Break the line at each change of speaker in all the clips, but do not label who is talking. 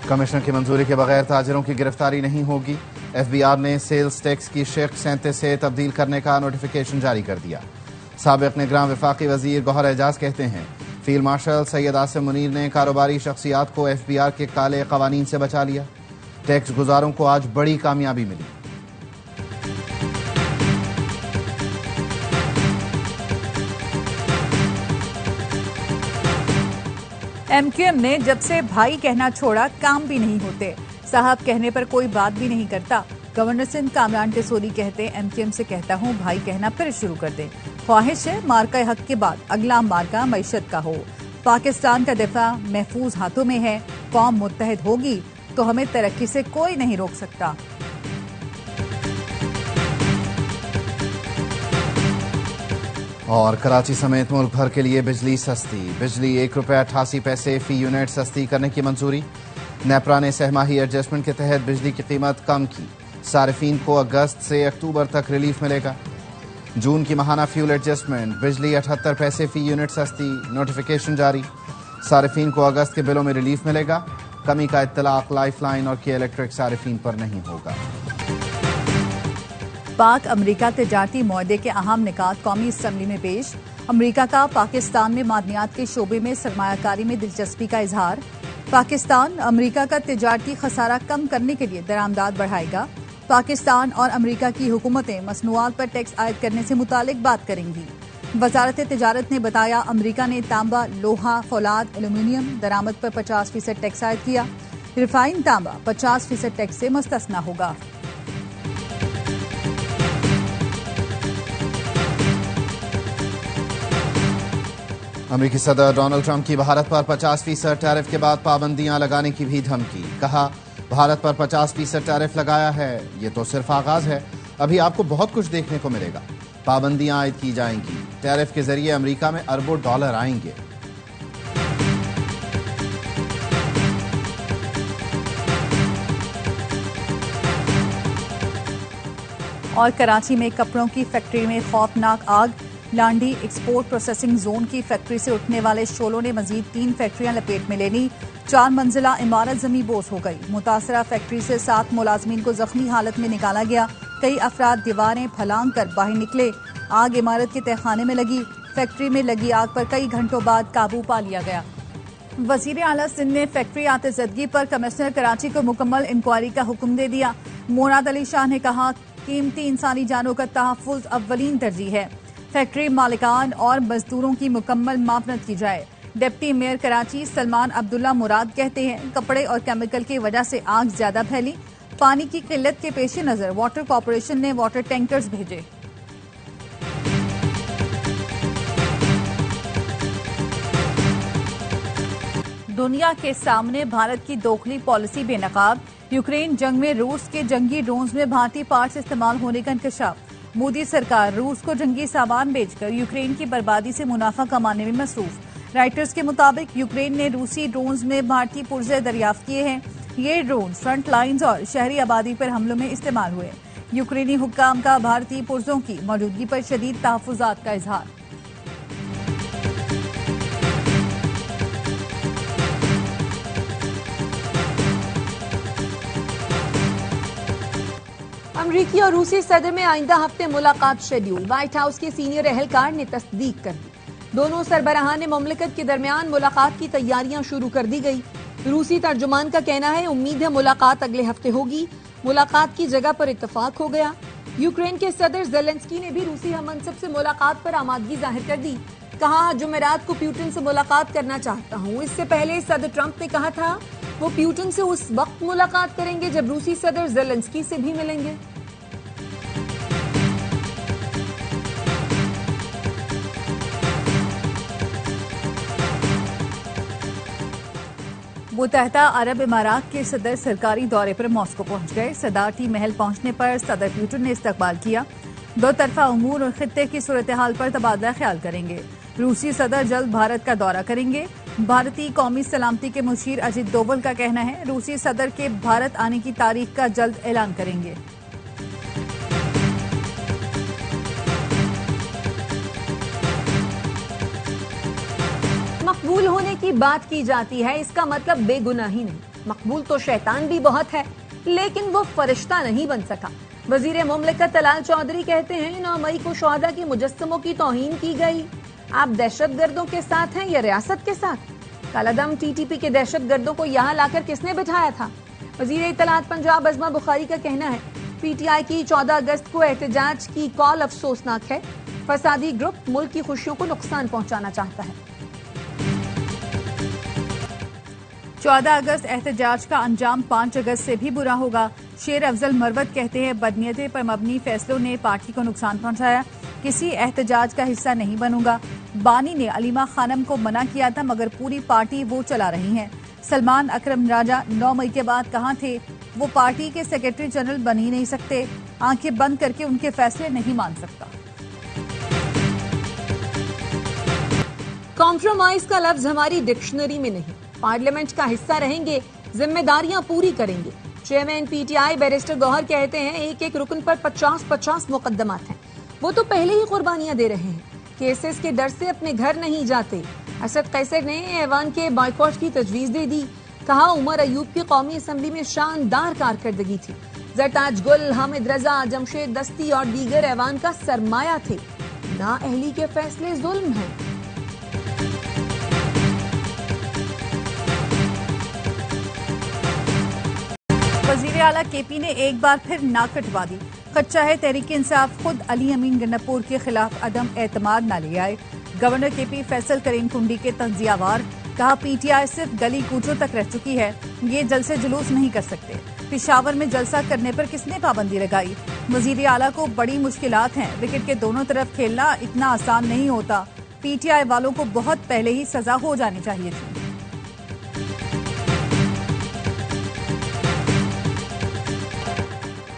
Commissioner की मंजूरी के बगैर ताजिरों की गिरफ्तारी नहीं होगी। FBI ने सेल्स टैक्स की शेख 37 से तब्दील करने का नोटिफिकेशन जारी कर दिया। साबिक निगरान वफाकी वजीर गौहर एजाज कहते हैं फील्ड मार्शल सैयद आसिम मुनीर ने कारोबारी शख्सियात को FBI के काले कवानीन से बचा लिया। टैक्स गुजारों को आज बड़ी कामयाबी मिली।
MQM ने जब से भाई कहना छोड़ा काम भी नहीं होते, साहब कहने पर कोई बात भी नहीं करता। गवर्नर सिंध कामरान टेसोरी कहते MQM से कहता हूँ भाई कहना फिर शुरू कर दें। ख्वाहिश है मार्का हक के बाद अगला मार्का मईशत का हो। पाकिस्तान का दिफा महफूज हाथों में है। कौम मुत्तहिद होगी तो हमें तरक्की से कोई नहीं रोक सकता।
और कराची समेत मुल्क भर के लिए बिजली सस्ती। बिजली ₹1.88 फी यूनिट सस्ती करने की मंजूरी। नेपरा ने सहमाही एडजस्टमेंट के तहत बिजली की कीमत कम की। सार्फिन को अगस्त से अक्टूबर तक रिलीफ मिलेगा। जून की माहाना फ्यूल एडजस्टमेंट, बिजली 78 पैसे फी यूनिट सस्ती, नोटिफिकेशन जारी। सार्फिन को अगस्त के बिलों में रिलीफ मिलेगा। कमी का इत्तलाक लाइफलाइन और के इलेक्ट्रिक सार्फिन पर नहीं होगा।
पाक अमरीका तिजारती मुआहदे के अहम निकात कौमी असम्बली में पेश। अमरीका का पाकिस्तान में मादनियात के शोबे में सरमायाकारी में दिलचस्पी का इजहार। पाकिस्तान अमरीका का तिजारती खसारा कम करने के लिए दरामदाद बढ़ाएगा। पाकिस्तान और अमरीका की हुकूमतें मसनूआत पर टैक्स आयद करने से मुतालिक बात करेंगी। वजारत तिजारत ने बताया अमरीका ने तांबा, लोहा, फौलाद, एल्यूमीनियम दरामद पर 50% टैक्स आयद किया। रिफाइन तांबा 50% टैक्स से मुस्तस्ना होगा।
अमेरिकी सदर डोनाल्ड ट्रंप की भारत पर 50% टैरिफ के बाद पाबंदियां लगाने की भी धमकी। कहा भारत पर 50% टैरिफ लगाया है, ये तो सिर्फ आगाज है, अभी आपको बहुत कुछ देखने को मिलेगा। पाबंदियां आयद की जाएंगी। टैरिफ के जरिए अमेरिका में अरबों डॉलर आएंगे।
और कराची में कपड़ों की फैक्ट्री में खौफनाक आग। लांडी एक्सपोर्ट प्रोसेसिंग जोन की फैक्ट्री से उठने वाले शोलों ने मजीद 3 फैक्ट्रियां लपेट में ले ली। 4 मंजिला इमारत जमी बोस हो गई। मुतासरा फैक्ट्री से 7 मुलाजमीन को जख्मी हालत में निकाला गया। कई अफराद दीवारें फलांग कर बाहर निकले। आग इमारत के तहखाने में लगी। फैक्ट्री में लगी आग पर कई घंटों बाद काबू पा लिया गया। वजीर आला सिंध ने फैक्ट्री आतिशदगी पर कमिश्नर कराची को मुकम्मल इंक्वायरी का हुक्म दे दिया। मुराद अली शाह ने कहा कीमती इंसानी जानों का तहफ़्फ़ुज़ अव्वलीन तरजीह है। फैक्ट्री मालिकान और मजदूरों की मुकम्मल मावनत की जाए। डिप्टी मेयर कराची सलमान अब्दुल्ला मुराद कहते हैं कपड़े और केमिकल की वजह से आग ज्यादा फैली। पानी की किल्लत के पेश नजर वाटर कॉर्पोरेशन ने वाटर टैंकर्स भेजे। दुनिया के सामने भारत की दोखली पॉलिसी बेनकाब। यूक्रेन जंग में रूस के जंगी ड्रोन्स में भारतीय पार्ट्स इस्तेमाल होने का इंकशाफ। मोदी सरकार रूस को जंगी सामान बेचकर यूक्रेन की बर्बादी से मुनाफा कमाने में मसरूफ। राइटर्स के मुताबिक यूक्रेन ने रूसी ड्रोन्स में भारतीय पुर्जे दरियाफ्त किए हैं। ये ड्रोन फ्रंट लाइन्स और शहरी आबादी पर हमलों में इस्तेमाल हुए। यूक्रेनी हुक्काम का भारतीय पुर्जों की मौजूदगी पर शदीद तहफ़्फ़ुज़ात का इजहार।
अमरीकी और रूसी सदर में आइंदा हफ्ते मुलाकात शेड्यूल। व्हाइट हाउस के सीनियर एहलकार ने तस्दीक कर दी। दोनों सरबराहान मुमलिकत के दरमियान मुलाकात की तैयारियां शुरू कर दी गई। रूसी तर्जुमान का कहना है उम्मीद है मुलाकात अगले हफ्ते होगी। मुलाकात की जगह पर इत्तफाक हो गया। यूक्रेन के सदर ज़ेलेंस्की ने भी रूसी हममनसब से मुलाकात पर आमादगी जाहिर कर दी। कहा जुमेरात को प्यूटिन से मुलाकात करना चाहता हूँ। इससे पहले सदर ट्रंप ने कहा था वो प्यूटिन से उस वक्त मुलाकात करेंगे जब रूसी सदर ज़ेलेंस्की से भी मिलेंगे।
मुत्तहदा अरब इमारात के सदर सरकारी दौरे पर मॉस्को पहुंच गए। सदारती महल पहुंचने पर सदर प्यूटिन ने इस्तकबाल किया। दो तरफा उमूर और खित्ते की सूरत हाल पर तबादला ख्याल करेंगे। रूसी सदर जल्द भारत का दौरा करेंगे। भारतीय कौमी सलामती के मुशीर अजित डोवल का कहना है रूसी सदर के भारत आने की तारीख का जल्द ऐलान करेंगे।
मकबूल होने की बात की जाती है, इसका मतलब बेगुनाही नहीं। मकबूल तो शैतान भी बहुत है, लेकिन वो फरिश्ता नहीं बन सका। वजीर मुमलिकत तलाल चौधरी कहते हैं 9 मई को शोहदा के मुजस्समों की तौहीन की गई। आप दहशतगर्दों के साथ हैं या रियासत के साथ? कालादम टीटीपी के दहशतगर्दों को यहाँ लाकर किसने बिठाया था? वजीर इत्तलात पंजाब अज़मा बुखारी का कहना है पीटीआई की 14 अगस्त को एहतजाज की कॉल अफसोसनाक है। फसादी ग्रुप मुल्क की खुशियों को नुकसान पहुंचाना चाहता है।
14 अगस्त एहतजाज का अंजाम 5 अगस्त से भी बुरा होगा। शेर अफजल मरवत कहते हैं बदनीयते पर मबनी फैसलों ने पार्टी को नुकसान पहुंचाया। किसी एहतजाज का हिस्सा नहीं बनूंगा। बानी ने अलीमा खानम को मना किया था मगर पूरी पार्टी वो चला रही हैं। सलमान अकरम राजा 9 मई के बाद कहां थे? वो पार्टी के सेक्रेटरी जनरल बन ही नहीं सकते। आंखें बंद करके उनके फैसले नहीं मान सकता।
कॉम्प्रोमाइज का लफ्ज हमारी डिक्शनरी में नहीं। पार्लियामेंट का हिस्सा रहेंगे, जिम्मेदारियां पूरी करेंगे। चेयरमैन पीटीआई बैरिस्टर गौहर कहते हैं एक एक रुकन पर 50-50 मुकदमात हैं। वो तो पहले ही कुर्बानियां दे रहे हैं। केसेस के डर से अपने घर नहीं जाते। असद कैसर ने ऐवान के बाइकॉट की तजवीज दे दी। कहा उमर अयूब की कौमी असम्बली में शानदार कारकर्दगी थी। जरताज गुल, हामिद रजा, जमशेद दस्ती और दीगर ऐवान का सरमाया थे। नाअहली के फैसले जुल्म हैं।
वजीर आला केपी ने एक बार फिर नाक कटवा दी। खदशा है तहरीक इंसाफ खुद अली अमीन गन्नापुर के खिलाफ अदम एतमाद न ले आए। गवर्नर केपी फैसल करीम कुंडी के तंजियावार। कहा पीटीआई सिर्फ गली कूचों तक रह चुकी है, ये जलसे जुलूस नहीं कर सकते। पिशावर में जलसा करने पर किसने पाबंदी लगाई? वजीर आला को बड़ी मुश्किलात हैं। विकेट के दोनों तरफ खेलना इतना आसान नहीं होता। पीटीआई वालों को बहुत पहले ही सजा हो जानी चाहिए थी।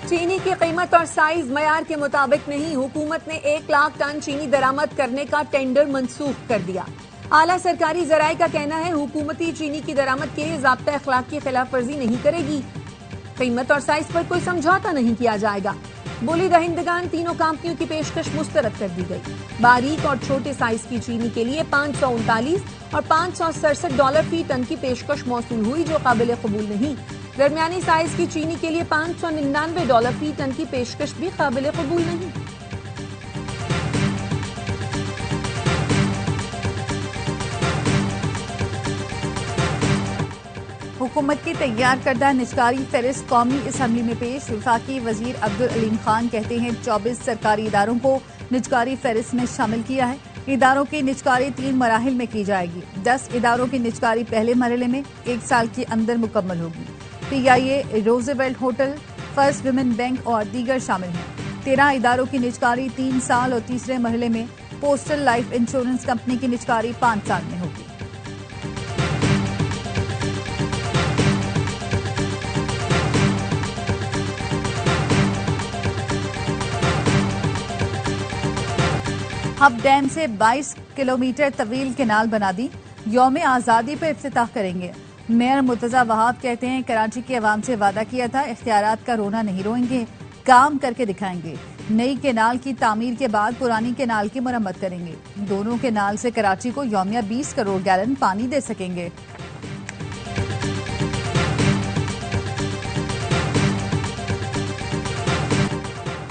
चीनी की कीमत और साइज मयार के मुताबिक नहीं। हुकूमत ने 1 लाख टन चीनी दरामद करने का टेंडर मंसूख कर दिया। आला सरकारी जराये का कहना है हुकूमती चीनी की दरामद के ज़ाब्ता अखलाक की खिलाफ वर्जी नहीं करेगी। कीमत और साइज पर कोई समझौता नहीं किया जाएगा। बोली दहिंदगान तीनों कंपनियों की पेशकश मुस्तरद कर दी गई। बारीक और छोटे साइज की चीनी के लिए 539 और $567 फी टन की पेशकश मौसूल हुई, जो काबिल कबूल नहीं। दरमियानी साइज की चीनी के लिए $599 फी टन की पेशकश भी काबिल कबूल नहीं।
हुकूमत की तैयार करदा निजकारी फहरिस्त कौमी असम्बली में पेश। वफाकी वजीर अब्दुल अलीम खान कहते हैं 24 सरकारी इदारों को निजकारी फहरिस्त में शामिल किया है। इदारों की निजकारी 3 मराहिल में की जाएगी। 10 इदारों की निजकारी पहले मरहले में 1 साल के अंदर मुकम्मल होगी। PIA, Roosevelt hotel, first women bank और दीगर शामिल हैं। 13 इदारों की निजकारी 3 साल और तीसरे मरहले में पोस्टल लाइफ इंश्योरेंस कंपनी की निजकारी 5 साल में होगी। हब डैम से 22 किलोमीटर तवील केनाल बना दी। यौम आज़ादी पर इफ्तिताह करेंगे। मेयर मुर्तजा वहाब कहते हैं कराची के अवाम से वादा किया था, इख्तियारात का रोना नहीं रोएंगे, काम करके दिखाएंगे। नई केनाल की तामीर के बाद पुरानी केनाल की मरम्मत करेंगे। दोनों केनाल से कराची को यौमिया 20 करोड़ गैलन पानी दे सकेंगे।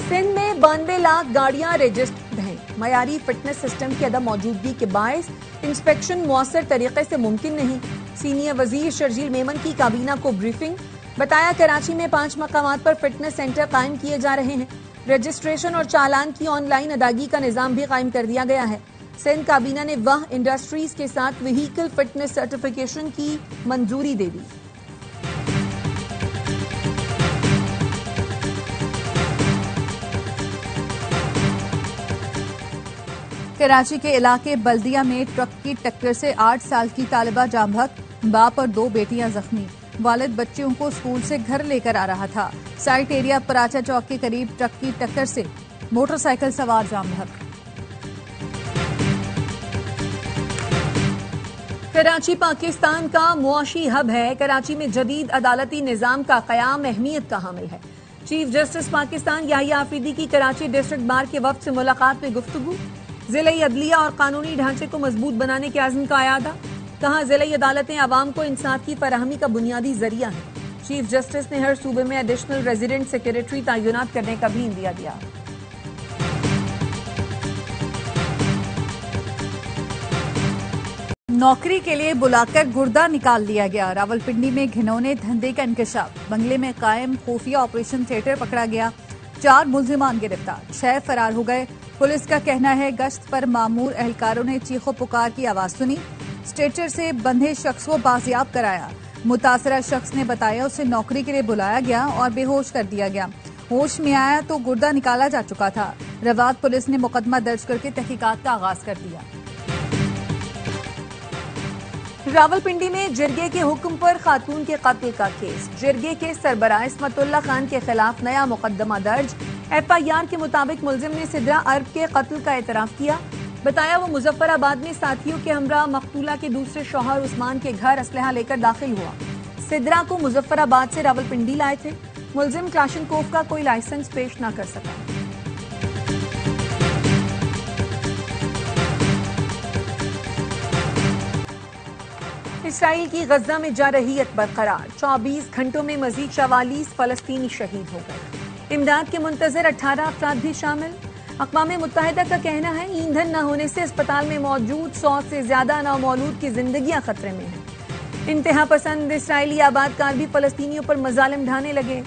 सिंध में 92 लाख गाड़ियां रजिस्टर्ड हैं। मयारी फिटनेस सिस्टम की अदम मौजूदगी के बायस इंस्पेक्शन मुअस्सर तरीके से मुमकिन नहीं। सीनियर वजीर शर्जील मेमन की काबीना को ब्रीफिंग। बताया कराची में 5 मकामात पर फिटनेस सेंटर कायम किए जा रहे हैं। रजिस्ट्रेशन और चालान की ऑनलाइन अदायगी का निजाम भी कायम कर दिया गया है। सिंध काबीना ने वाह इंडस्ट्रीज के साथ व्हीकल फिटनेस सर्टिफिकेशन की मंजूरी दे दी।
कराची के इलाके बल्दिया में ट्रक की टक्कर से 8 साल की तालिबा जाम बहक। बाप और 2 बेटियां जख्मी। वालिद बच्चियों को स्कूल से घर लेकर आ रहा था। साइट एरिया पराचा चौक के करीब ट्रक की टक्कर से मोटरसाइकिल सवार जाम बहक।
कराची पाकिस्तान का मुआशी हब है। कराची में जदीद अदालती निजाम का कयाम अहमियत का हामिल है। चीफ जस्टिस पाकिस्तान याहिया आफरीदी की कराची डिस्ट्रिक्ट बार के वफ्द से मुलाकात में गुफ्तगू। जिले अदलिया और कानूनी ढांचे को मजबूत बनाने के आज़म का अयादा। कहा जिला अदालतें आवाम को इंसाफ की फराहमी का बुनियादी जरिया है। चीफ जस्टिस ने हर सूबे में एडिशनल रेजिडेंट सेक्रेटरी तैनात करने का भी इंदिया दिया।
नौकरी के लिए बुलाकर गुर्दा निकाल लिया गया। रावलपिंडी में घिनौने धंधे का इंकशाफ। बंगले में कायम खुफिया ऑपरेशन थिएटर पकड़ा गया। 4 मुलजिमान गिरफ्तार, 6 फरार हो गए। पुलिस का कहना है गश्त पर मामूर एहलकारों ने चीखो पुकार की आवाज सुनी। स्ट्रेचर से बंधे शख्स को बाजियाब कराया। मुतासरा शख्स ने बताया उसे नौकरी के लिए बुलाया गया और बेहोश कर दिया गया। होश में आया तो गुर्दा निकाला जा चुका था। रवात पुलिस ने मुकदमा दर्ज करके तहकीकात का आगाज कर दिया।
रावलपिंडी में जिरगे के हुक्म पर खातून के कत्ल का केस। जिरगे के सरबराह इस्मतुल्लाह खान के खिलाफ नया मुकदमा दर्ज। FIR के मुताबिक मुलजिम ने सिद्रा अरब के कत्ल का एतराफ किया। बताया वो मुजफ्फराबाद में साथियों के हमरा मकतूला के दूसरे शौहर उस्मान के घर असलहा लेकर दाखिल हुआ। सिद्रा को मुजफ्फराबाद से रावलपिंडी लाए थे। मुलजिम क्लाशनकोफ का कोई लाइसेंस पेश न कर सका। इसराइल की गजा में जारहियत बरकरार। 24 घंटों में मजीद 44 फलस्तीनी शहीद हो गए। इमदाद के मुंतजर 18 अफराद भी शामिल। अक़वाम मुत्तहिदा का कहना है ईंधन न होने से अस्पताल में मौजूद 100 से ज्यादा नौमौलूद की जिंदगियां खतरे में हैं। इंतहा पसंद इसराइली आबादकार भी फलस्तीनियों पर मजालिम ढाने लगे।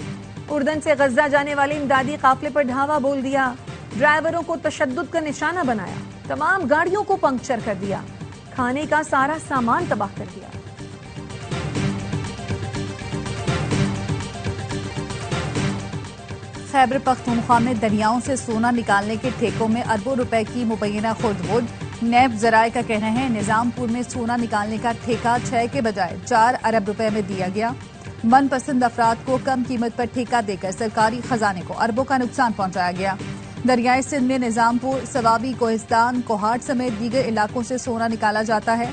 उर्दन से गजा जाने वाले इमदादी काफिले पर ढावा बोल दिया। ड्राइवरों को तशद्दुद का निशाना बनाया। तमाम गाड़ियों को पंक्चर कर दिया। खाने का सारा सामान तबाह कर दिया।
खैबर पख्तूनख्वा में दरियाओं से सोना निकालने के ठेकों में अरबों रुपए की मुबैना खुर्द-बुर्द। नैब जराये का कहना है निजामपुर में सोना निकालने का ठेका 6 के बजाय 4 अरब रुपए में दिया गया। मनपसंद अफराद को कम कीमत पर ठेका देकर सरकारी खजाने को अरबों का नुकसान पहुंचाया गया। दरियाई सिंध में निजामपुर, सवाबी, कोहिस्तान, कोहाट समेत दीगर इलाकों से सोना निकाला जाता है।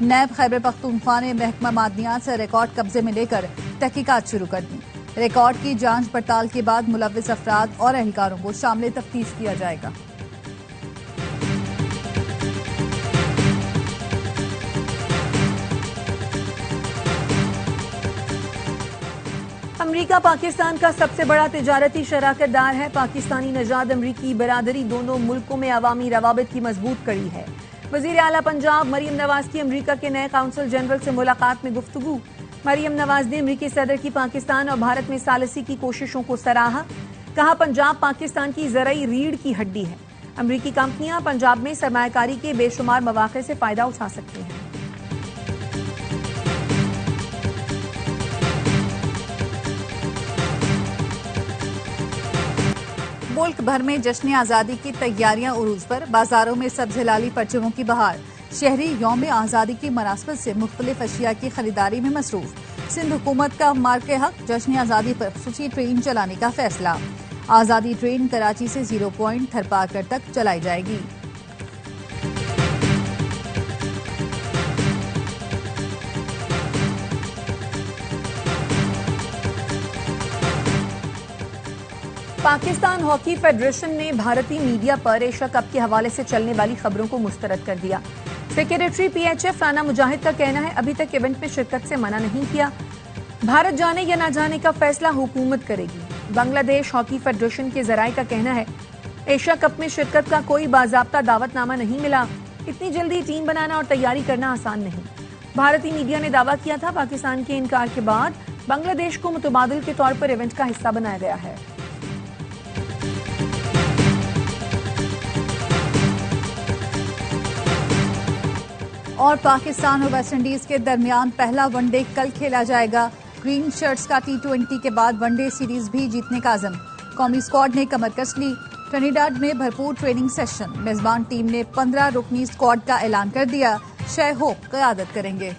नैब खैबर पख्तूनख्वा ने महकमा मादनियात से रिकॉर्ड कब्जे में लेकर तहकीकात शुरू कर दी। रिकॉर्ड की जांच पड़ताल के बाद मुलव्विस अफराद और एहलकारों को शामिल तफ्तीश किया जाएगा।
अमेरिका पाकिस्तान का सबसे बड़ा तिजारती शराकतदार है। पाकिस्तानी नजाद अमरीकी बरादरी दोनों मुल्कों में अवामी रवाबित की मजबूत कड़ी है। वजीर आला पंजाब मरियम नवाज की अमेरिका के नए काउंसिल जनरल से मुलाकात में गुफ्तगू। मरियम नवाज ने अमेरिकी सदर की पाकिस्तान और भारत में सालिसी की कोशिशों को सराहा। कहा पंजाब पाकिस्तान की ज़रई रीढ़ की हड्डी है। अमेरिकी कंपनियां पंजाब में सरमायाकारी के बेशुमार मौके से फायदा उठा सकती हैं।
मुल्क भर में जश्न आज़ादी की तैयारियां उरूज पर। बाजारों में सब्ज हिलाली परचमों की बहार। शहरी यौम आज़ादी की मुनासबत से मुख्तलिफ अशिया की खरीदारी में मसरूफ। सिंध हुकूमत का मार्के हक जश्न आज़ादी पर खुसूसी ट्रेन चलाने का फैसला। आज़ादी ट्रेन कराची से 0 पॉइंट थरपाकर तक चलाई जाएगी।
पाकिस्तान हॉकी फेडरेशन ने भारतीय मीडिया पर एशिया कप के हवाले से चलने वाली खबरों को मुस्तरद कर दिया। सेक्रेटरी PHF राना मुजाहिद का कहना है अभी तक इवेंट में शिरकत से मना नहीं किया। भारत जाने या न जाने का फैसला हुकूमत करेगी। बांग्लादेश हॉकी फेडरेशन के जराये का कहना है एशिया कप में शिरकत का कोई बाज़ाब्ता दावतनामा नहीं मिला। इतनी जल्दी टीम बनाना और तैयारी करना आसान नहीं। भारतीय मीडिया ने दावा किया था पाकिस्तान के इनकार के बाद बांग्लादेश को मुतबादिल के तौर पर इवेंट का हिस्सा बनाया गया है।
और पाकिस्तान और वेस्टइंडीज के दरमियान पहला वनडे कल खेला जाएगा। ग्रीन शर्ट्स का T20 के बाद वनडे सीरीज भी जीतने का अज़म। कौमी स्क्वाड ने कमर कस ली। ट्रिनिडाद में भरपूर ट्रेनिंग सेशन। मेजबान टीम ने 15 रुकनी स्क्वाड का ऐलान कर दिया। शय होप क़यादत करेंगे।